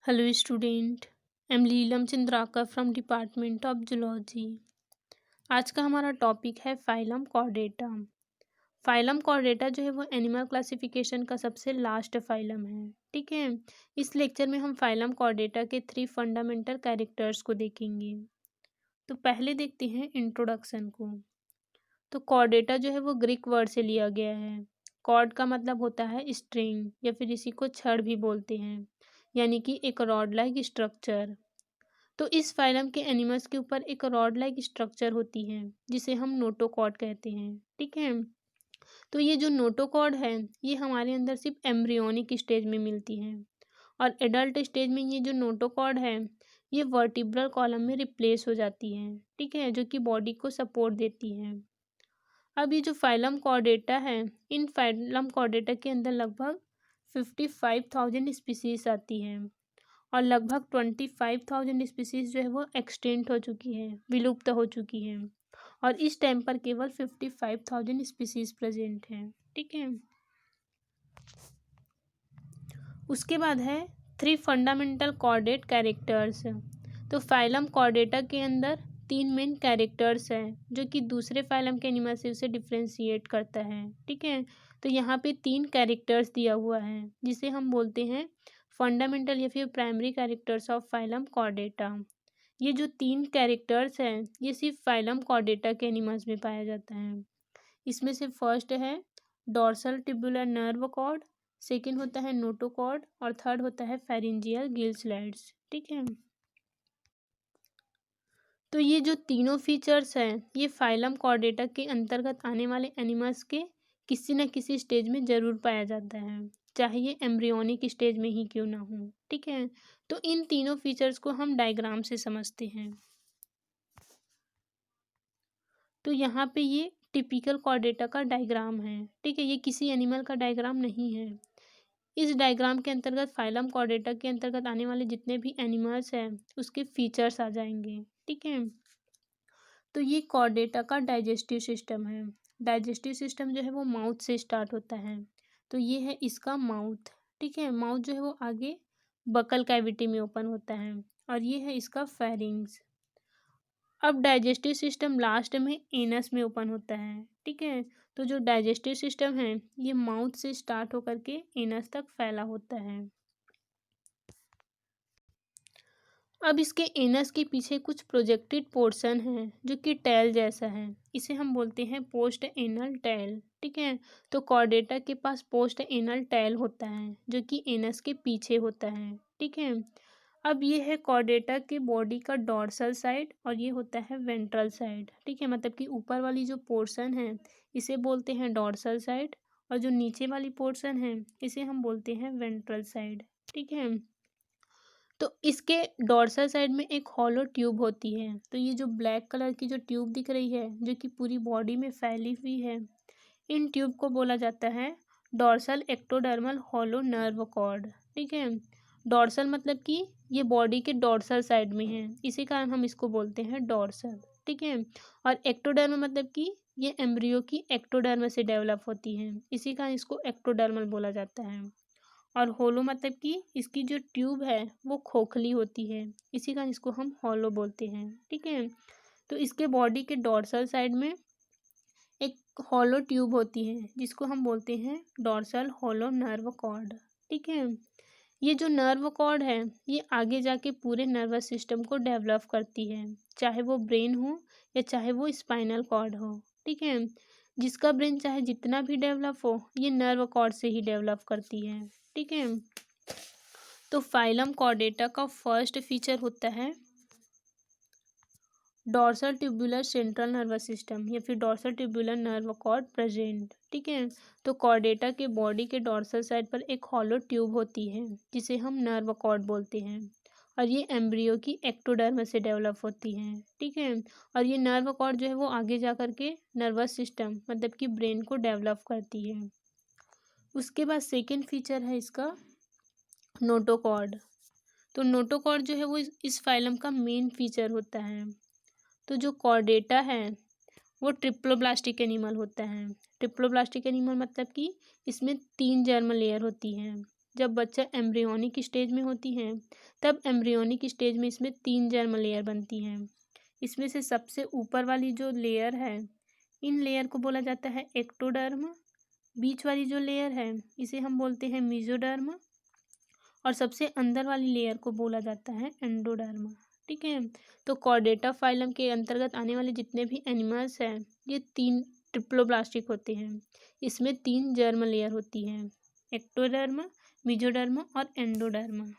Hello student, I'm Leelam Chandrakar from department of zoology. आज का हमारा टॉपिक है फाइलम कॉर्डेटा। फाइलम कॉर्डेटा जो है वो एनिमल क्लासिफिकेशन का सबसे लास्ट फाइलम है। ठीक है, इस लेक्चर में हम फाइलम कॉर्डेटा के 3 फंडामेंटल कैरेक्टर्स को देखेंगे। तो पहले देखते हैं इंट्रोडक्शन को। तो कॉर्डेटा जो है वो ग्रीक वर्ड से लिया गया है। कॉर्ड का मतलब होता है स्ट्रिंग या फिर इसी को छड़ भी बोलते हैं, यानी कि एक रॉड लाइक स्ट्रक्चर। तो इस फाइलम के एनिमल्स के ऊपर एक रॉड लाइक स्ट्रक्चर होती है जिसे हम नोटोकॉर्ड कहते हैं। ठीक है, तो ये जो नोटोकॉर्ड है ये हमारे अंदर सिर्फ एम्ब्रियोनिक स्टेज में मिलती है, और एडल्ट स्टेज में ये जो नोटोकॉर्ड है ये वर्टिब्रल कॉलम में रिप्लेस हो जाती है। ठीक है, जो कि बॉडी को सपोर्ट देती है। अब ये जो फाइलम कॉर्डेटा है, इन फाइलम कॉर्डेटा के अंदर लगभग 55,000 स्पीसीज आती हैं, और लगभग 25,000 स्पीसीज जो है वो एक्सटिंक्ट हो चुकी है, विलुप्त हो चुकी हैं, और इस टाइम पर केवल 55,000 स्पीसीज प्रेजेंट हैं। ठीक है, उसके बाद है 3 फंडामेंटल कॉर्डेट कैरेक्टर्स। तो फाइलम कॉर्डेटा के अंदर 3 मेन कैरेक्टर्स हैं जो कि दूसरे फाइलम के एनिमल से उसे डिफ्रेंशिएट करता है। ठीक है, तो यहाँ पे 3 कैरेक्टर्स दिया हुआ है जिसे हम बोलते हैं फंडामेंटल या फिर primary characters of phylum Chordata. ये जो 3 कैरेक्टर्स हैं ये सिर्फ फाइलम कॉर्डेटा के एनिमल्स में पाया जाता है। इसमें से फर्स्ट है dorsal tubular nerve cord, second होता है नोटोकॉर्ड, और थर्ड होता है फेरिंजियल गिल स्लैट्स। ठीक है, तो ये जो तीनों फीचर्स हैं ये फाइलम कॉर्डेटा के अंतर्गत आने वाले एनिमल्स के किसी न किसी स्टेज में ज़रूर पाया जाता है, चाहे ये एम्ब्रियोनिक स्टेज में ही क्यों ना हो। ठीक है, तो इन तीनों फीचर्स को हम डायग्राम से समझते हैं। तो यहाँ पे ये टिपिकल कॉर्डेटा का डायग्राम है। ठीक है, ये किसी एनिमल का डायग्राम नहीं है। इस डायग्राम के अंतर्गत फाइलम कॉर्डेटा के अंतर्गत आने वाले जितने भी एनिमल्स हैं उसके फीचर्स आ जाएंगे। ठीक है, तो ये कॉर्डेटा का डाइजेस्टिव सिस्टम है। डाइजेस्टिव सिस्टम जो है वो माउथ से स्टार्ट होता है। तो ये है इसका माउथ। ठीक है, माउथ जो है वो आगे बकल कैविटी में ओपन होता है, और ये है इसका फेरिंग्स। अब डाइजेस्टिव सिस्टम लास्ट में एनस में ओपन होता है। ठीक है, तो जो डाइजेस्टिव सिस्टम है ये माउथ से स्टार्ट होकर के एनस तक फैला होता है। अब इसके एनस के पीछे कुछ प्रोजेक्टेड पोर्शन है जो कि टेल जैसा है, इसे हम बोलते हैं पोस्ट एनल टेल। ठीक है, तो कॉर्डेटा के पास पोस्ट एनल टेल होता है जो कि एनस के पीछे होता है। ठीक है, अब ये है कॉर्डेटा के बॉडी का डॉर्सल साइड, और ये होता है वेंट्रल साइड। ठीक है, मतलब कि ऊपर वाली जो पोर्शन है इसे बोलते हैं डॉर्सल साइड, और जो नीचे वाली पोर्शन है इसे हम बोलते हैं वेंट्रल साइड। ठीक है, तो इसके डॉर्सल साइड में एक हॉलो ट्यूब होती है। तो ये जो ब्लैक कलर की जो ट्यूब दिख रही है जो कि पूरी बॉडी में फैली हुई है, इन ट्यूब को बोला जाता है dorsal ectodermal hollow nerve cord. ठीक है, डॉर्सल मतलब कि ये बॉडी के डॉर्सल साइड में है, इसी कारण हम इसको बोलते हैं डॉर्सल। ठीक है, और एक्टोडर्म मतलब कि ये एम्ब्रियो की एक्टोडर्म से डेवलप होती है, इसी कारण इसको एक्टोडर्मल बोला जाता है। और होलो मतलब कि इसकी जो ट्यूब है वो खोखली होती है, इसी कारण इसको हम हॉलो बोलते हैं। ठीक है, तो इसके बॉडी के डॉर्सल साइड में एक हॉलो ट्यूब होती है जिसको हम बोलते हैं डॉर्सल हॉलो नर्व कॉर्ड। ठीक है, ये जो नर्व कॉर्ड है ये आगे जाके पूरे नर्वस सिस्टम को डेवलप करती है, चाहे वो ब्रेन हो या चाहे वो स्पाइनल कॉर्ड हो। ठीक है, जिसका ब्रेन चाहे जितना भी डेवलप हो ये नर्व कॉर्ड से ही डेवलप करती है। ठीक है, तो फाइलम कॉर्डेटा का फर्स्ट फीचर होता है dorsal tubular central nervous system या फिर dorsal tubular nerve cord present. ठीक है, तो कॉर्डेटा के बॉडी के डॉर्सल साइड पर एक हॉलो ट्यूब होती है जिसे हम नर्व कॉर्ड बोलते हैं, और ये एम्ब्रियो की एक्टोडर्म से डेवलप होती है। ठीक है, और ये नर्व कॉर्ड जो है वो आगे जा करके नर्वस सिस्टम मतलब कि ब्रेन को डेवलप करती है। उसके बाद सेकेंड फीचर है इसका नोटोकॉर्ड। तो नोटोकॉर्ड जो है वो इस फाइलम का मेन फीचर होता है। तो जो कॉर्डेटा है वो ट्रिप्लोब्लास्टिक एनिमल होता है। ट्रिप्लोब्लास्टिक एनिमल मतलब कि इसमें 3 जर्म लेयर होती हैं। जब बच्चा एम्ब्रियोनिक स्टेज में होती है, तब एम्ब्रियोनिक स्टेज में इसमें 3 जर्म लेयर बनती हैं। इसमें से सबसे ऊपर वाली जो लेयर है, इन लेयर को बोला जाता है एक्टोडर्म। बीच वाली जो लेयर है इसे हम बोलते हैं मेसोडर्म, और सबसे अंदर वाली लेयर को बोला जाता है एंडोडर्म। ठीक है, तो कॉर्डेटा फाइलम के अंतर्गत आने वाले जितने भी एनिमल्स हैं ये 3 ट्रिप्लोब्लास्टिक होते हैं। इसमें 3 जर्म लेयर होती हैं, एक्टोडर्म, मेसोडर्म और एंडोडर्म।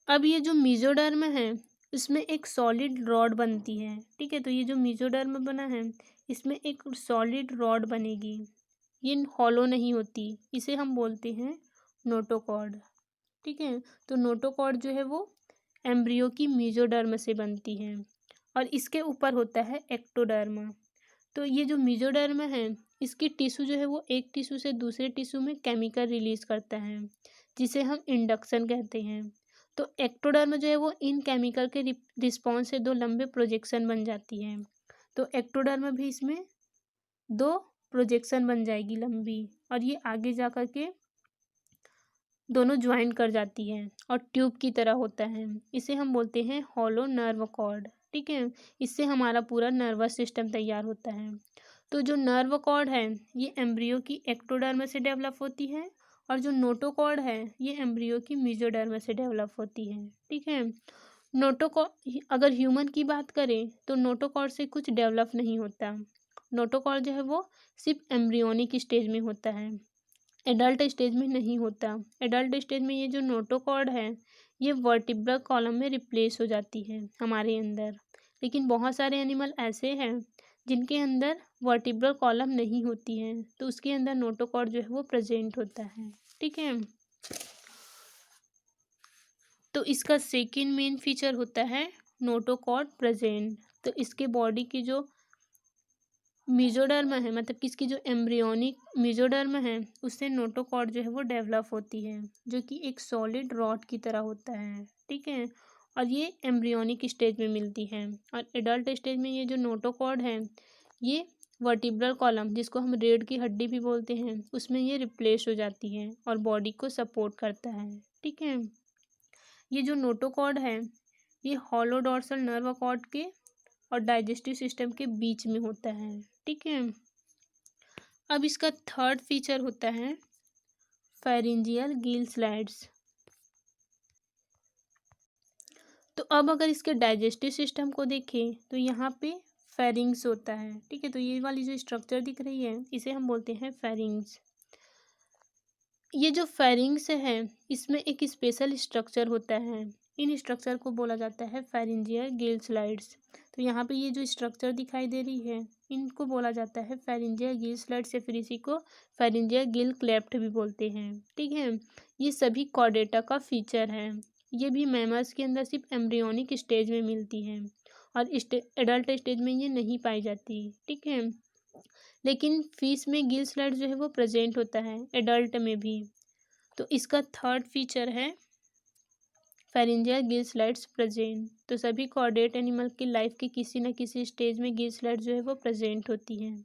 अब ये जो मेसोडर्म है इसमें एक सॉलिड रॉड बनती है। ठीक है, तो ये जो मेसोडर्म बना है इसमें एक सॉलिड रॉड बनेगी, ये हॉलो नहीं होती, इसे हम बोलते हैं नोटोकॉर्ड। ठीक है, तो नोटोकॉर्ड जो है वो एम्ब्रियो की मेसोडर्म से बनती है, और इसके ऊपर होता है एक्टोडर्म। तो ये जो मेसोडर्म है इसकी टिश्यू जो है वो एक टिश्यू से दूसरे टिश्यू में केमिकल रिलीज करता है, जिसे हम इंडक्शन कहते हैं। तो एक्टोडर्म जो है वो इन केमिकल के रिस्पॉन्स से 2 लंबे प्रोजेक्शन बन जाती है। तो एक्टोडर्म भी इसमें 2 प्रोजेक्शन बन जाएगी लंबी, और ये आगे जा कर के दोनों ज्वाइन कर जाती है और ट्यूब की तरह होता है। इसे हम बोलते हैं हॉलो नर्व कॉर्ड। ठीक है, इससे हमारा पूरा नर्वस सिस्टम तैयार होता है। तो जो नर्व कॉर्ड है ये एम्ब्रियो की एक्टोडर्म से डेवलप होती है, और जो नोटोकॉर्ड है ये एम्ब्रियो की मेसोडर्म से डेवलप होती है। ठीक है, नोटोकॉर्ड अगर ह्यूमन की बात करें तो नोटोकॉर्ड से कुछ डेवलप नहीं होता। नोटोकॉर्ड जो है वो सिर्फ एम्ब्रियोनिक स्टेज में होता है, एडल्ट स्टेज में नहीं होता। एडल्ट स्टेज में ये जो नोटोकॉर्ड है ये वर्टिब्रल कॉलम में रिप्लेस हो जाती है हमारे अंदर। लेकिन बहुत सारे एनिमल ऐसे हैं जिनके अंदर वर्टिब्रल कॉलम नहीं होती है, तो उसके अंदर नोटोकॉर्ड जो है वो प्रेजेंट होता है। ठीक है, तो इसका सेकेंड मेन फीचर होता है नोटोकॉर्ड प्रेजेंट। तो इसके बॉडी की जो मेसोडर्म है, मतलब कि इसकी जो एम्ब्रियोनिक मेसोडर्म है उससे नोटोकॉर्ड जो है वो डेवलप होती है, जो कि एक सॉलिड रॉड की तरह होता है। ठीक है, और ये एम्ब्रियोनिक स्टेज में मिलती है, और एडल्ट स्टेज में ये जो नोटोकॉर्ड है ये वर्टिब्रल कॉलम, जिसको हम रीढ़ की हड्डी भी बोलते हैं, उसमें ये रिप्लेस हो जाती है और बॉडी को सपोर्ट करता है। ठीक है, ये जो नोटोकॉर्ड है ये हॉलो डोर्सल नर्व कॉर्ड के और डाइजेस्टिव सिस्टम के बीच में होता है। ठीक है, अब इसका थर्ड फीचर होता है फेरिंजियल गिल स्लाइड्स। तो अब अगर इसके डाइजेस्टिव सिस्टम को देखें तो यहाँ पे फेरिंग्स होता है। ठीक है, तो ये वाली जो स्ट्रक्चर दिख रही है इसे हम बोलते हैं फेरिंग्स। ये जो फेरिंग्स है इसमें एक स्पेशल स्ट्रक्चर होता है, इन स्ट्रक्चर को बोला जाता है फेरिंजियल गिल स्लाइड्स। तो यहाँ पे ये जो स्ट्रक्चर दिखाई दे रही है इनको बोला जाता है फेरिंजियल गिल स्लाइड्स, या फिर इसी को फेरिंजियल गिल क्लेफ्ट भी बोलते हैं। ठीक है, ये सभी कॉर्डेटा का फीचर है। ये भी मैमल्स के अंदर सिर्फ एम्ब्रियोनिक स्टेज में मिलती है, और एडल्ट स्टेज में ये नहीं पाई जाती। ठीक है, लेकिन फिश में गिल स्लाइड जो है वो प्रेजेंट होता है एडल्ट में भी। तो इसका थर्ड फीचर है फेरिंजियल गिल स्लाइड्स प्रेजेंट। तो सभी कॉर्डेट एनिमल की लाइफ के किसी न किसी स्टेज में गिल स्लाइड जो है वो प्रेजेंट होती है।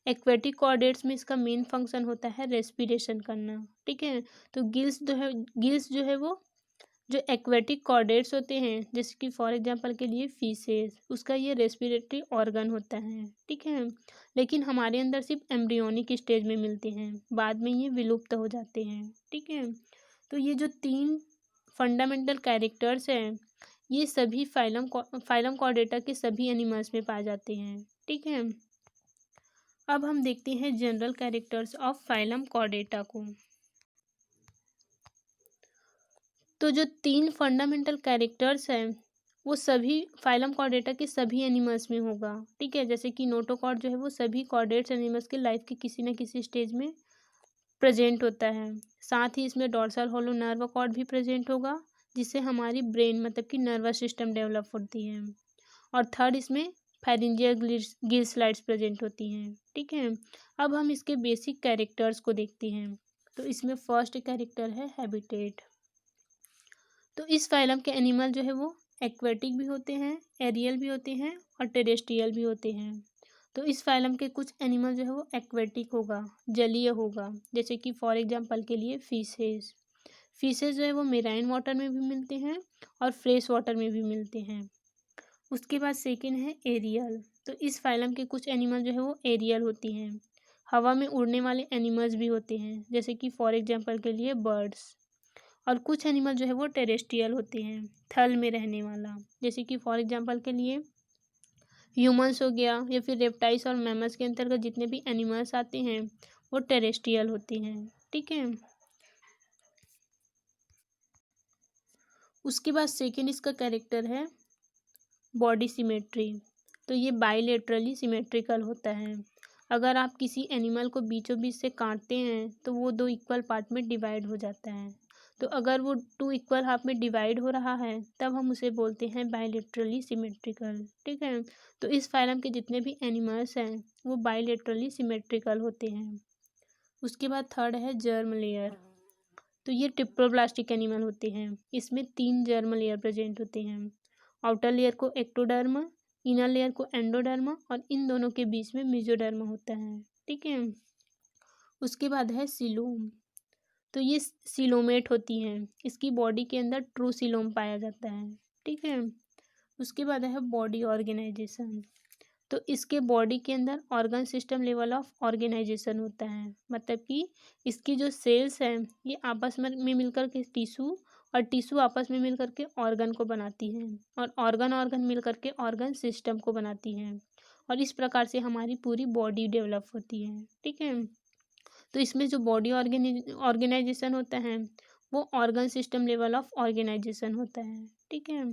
एक्वेटिक कॉर्डेट्स में इसका मेन फंक्शन होता है रेस्पिरेशन करना। ठीक है, तो गिल्स जो है वो जो एक्वेटिक कॉर्डेट्स होते हैं, जैसे कि फॉर एग्जांपल के लिए फिशेस, उसका ये रेस्पिरेटरी ऑर्गन होता है। ठीक है, लेकिन हमारे अंदर सिर्फ एम्ब्रियोनिक स्टेज में मिलते हैं, बाद में ये विलुप्त हो जाते हैं। ठीक है, तो ये जो 3 फंडामेंटल कैरेक्टर्स हैं ये सभी फाइलम कॉर्डेटा के सभी एनिमल्स में पाए जाते हैं। ठीक है, अब हम देखते हैं general characters of phylum Chordata को। तो जो 3 फंडामेंटल कैरेक्टर्स हैं वो सभी फाइलम कॉर्डेटा के सभी एनिमल्स में होगा। ठीक है, जैसे कि नोटोकॉर्ड जो है वो सभी कॉर्डेट्स एनिमल्स के लाइफ के किसी न किसी स्टेज में प्रेजेंट होता है। साथ ही इसमें डोर्सल होलो नर्व कॉर्ड भी प्रेजेंट होगा, जिससे हमारी ब्रेन मतलब कि नर्वस सिस्टम डेवलप होती है। और थर्ड इसमें फेरिंजियल गिल स्लाइड्स प्रेजेंट होती हैं। ठीक है, अब हम इसके बेसिक कैरेक्टर्स को देखते हैं। तो इसमें फर्स्ट कैरेक्टर है हैबिटेट। तो इस फाइलम के एनिमल जो है वो एक्वेटिक भी होते हैं, एरियल भी होते हैं और टेरेस्ट्रियल भी होते हैं। तो इस फाइलम के कुछ एनिमल जो है वो एक्वेटिक होगा, जलीय होगा, जैसे कि फॉर एग्जांपल के लिए फिशेस। फिशेस जो है वो मेराइन वाटर में भी मिलते हैं और फ्रेश वाटर में भी मिलते हैं। उसके बाद सेकंड है एरियल। तो इस फाइलम के कुछ एनिमल जो है वो एरियल होती हैं, हवा में उड़ने वाले एनिमल्स भी होते हैं, जैसे कि फॉर एग्जांपल के लिए बर्ड्स। और कुछ एनिमल जो है वो टेरेस्ट्रियल होते हैं, थल में रहने वाला, जैसे कि फॉर एग्जांपल के लिए ह्यूमंस हो गया, या फिर रेप्टाइल्स और मैमल्स के अंतर्गत जितने भी एनिमल्स आते हैं वो टेरेस्ट्रियल होते हैं। ठीक है। उसके बाद सेकेंड इसका कैरेक्टर है बॉडी सिमेट्री। तो ये बाइलेटरली सिमेट्रिकल होता है। अगर आप किसी एनिमल को बीचों बीच से काटते हैं तो वो 2 इक्वल पार्ट में डिवाइड हो जाता है। तो अगर वो 2 इक्वल हाफ में डिवाइड हो रहा है तब हम उसे बोलते हैं बाइलेटरली सिमेट्रिकल। ठीक है। तो इस फाइलम के जितने भी एनिमल्स हैं वो बाइलेटरली सिमेट्रिकल होते हैं। उसके बाद थर्ड है जर्म लेयर। तो ये ट्रिप्लोब्लास्टिक एनिमल होते हैं। इसमें 3 जर्म लेयर प्रेजेंट होते हैं। आउटर लेयर को एक्टोडर्म, इनर लेयर को एंडोडर्म और इन दोनों के बीच में मेसोडर्म होता है। ठीक है। उसके बाद है सीलोम। तो ये सीलोमेट होती हैं। इसकी बॉडी के अंदर ट्रू सीलोम पाया जाता है। ठीक है। उसके बाद है बॉडी ऑर्गेनाइजेशन। तो इसके बॉडी के अंदर organ system level of organisation होता है, मतलब कि इसकी जो सेल्स हैं ये आपस में मिलकर के टिश्यू और टिश्यू आपस में मिलकर के ऑर्गन को बनाती हैं और ऑर्गन मिलकर के ऑर्गन सिस्टम को बनाती हैं और इस प्रकार से हमारी पूरी बॉडी डेवलप होती है। ठीक है। तो इसमें जो बॉडी ऑर्गेनाइजेशन होता है वो organ system level of organisation होता है। ठीक है।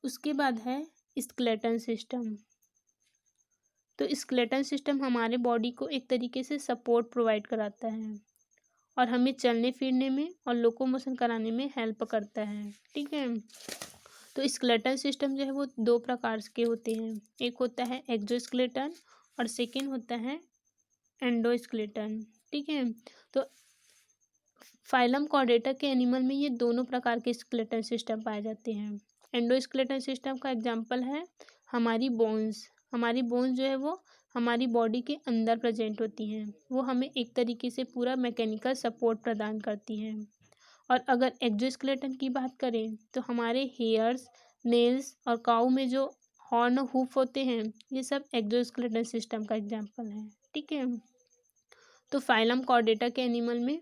उसके बाद है स्केलेटन सिस्टम। तो स्केलेटन सिस्टम हमारे बॉडी को एक तरीके से सपोर्ट प्रोवाइड कराता है और हमें चलने फिरने में और लोकोमोशन कराने में हेल्प करता है। ठीक है। तो स्केलेटन सिस्टम जो है वो 2 प्रकार के होते हैं। एक होता है एक्सोस्केलेटन और सेकेंड होता है एंडोस्केलेटन। ठीक है। तो फाइलम कॉर्डेटा के एनिमल में ये दोनों प्रकार के स्केलेटन सिस्टम पाए जाते हैं। एंडोस्केलेटन सिस्टम का एग्जांपल है हमारी बोन्स। हमारी बोन्स जो है वो हमारी बॉडी के अंदर प्रेजेंट होती हैं, वो हमें एक तरीके से पूरा मैकेनिकल सपोर्ट प्रदान करती हैं। और अगर एक्सोस्केलेटन की बात करें तो हमारे हेयर्स, नेल्स और काऊ में जो हॉर्न हूफ होते हैं ये सब एक्सोस्केलेटन सिस्टम का एग्जाम्पल है। ठीक है। तो फाइलम कॉर्डेटा के एनिमल में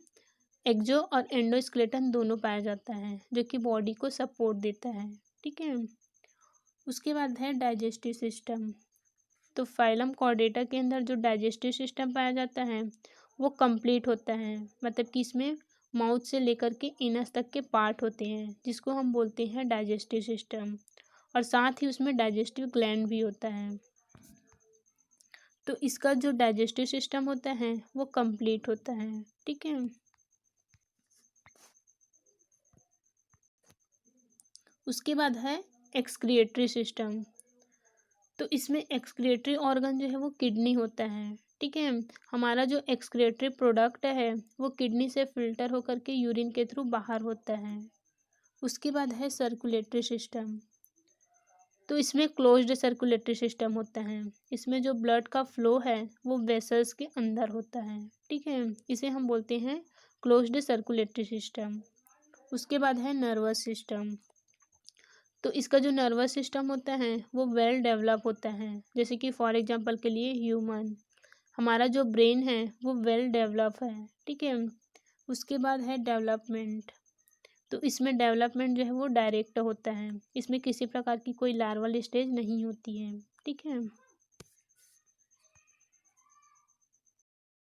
एक्सो और एंडोस्केलेटन दोनों पाया जाता है जो कि बॉडी को सपोर्ट देता है। ठीक है। उसके बाद है डाइजेस्टिव सिस्टम। तो फाइलम कॉर्डेटा के अंदर जो डाइजेस्टिव सिस्टम पाया जाता है वो कंप्लीट होता है, मतलब कि इसमें माउथ से लेकर के एनस तक के पार्ट होते हैं जिसको हम बोलते हैं डाइजेस्टिव सिस्टम, और साथ ही उसमें डाइजेस्टिव ग्लैंड भी होता है। तो इसका जो डाइजेस्टिव सिस्टम होता है वो कंप्लीट होता है। ठीक है। उसके बाद है एक्सक्रिएटरी सिस्टम। तो इसमें एक्सक्रिएटरी ऑर्गन जो है वो किडनी होता है। ठीक है। हमारा जो एक्सक्रिएटरी प्रोडक्ट है वो किडनी से फिल्टर होकर के यूरिन के थ्रू बाहर होता है। उसके बाद है सर्कुलेटरी सिस्टम। तो इसमें क्लोज्ड सर्कुलेटरी सिस्टम होता है। इसमें जो ब्लड का फ्लो है वो वेसल्स के अंदर होता है। ठीक है। इसे हम बोलते हैं क्लोज्ड सर्कुलेटरी सिस्टम। उसके बाद है नर्वस सिस्टम। तो इसका जो नर्वस सिस्टम होता है वो वेल डेवलप होता है, जैसे कि फॉर एग्जांपल के लिए ह्यूमन। हमारा जो ब्रेन है वो वेल डेवलप है। ठीक है। उसके बाद है डेवलपमेंट। तो इसमें डेवलपमेंट जो है वो डायरेक्ट होता है, इसमें किसी प्रकार की कोई लार्वल स्टेज नहीं होती है। ठीक है।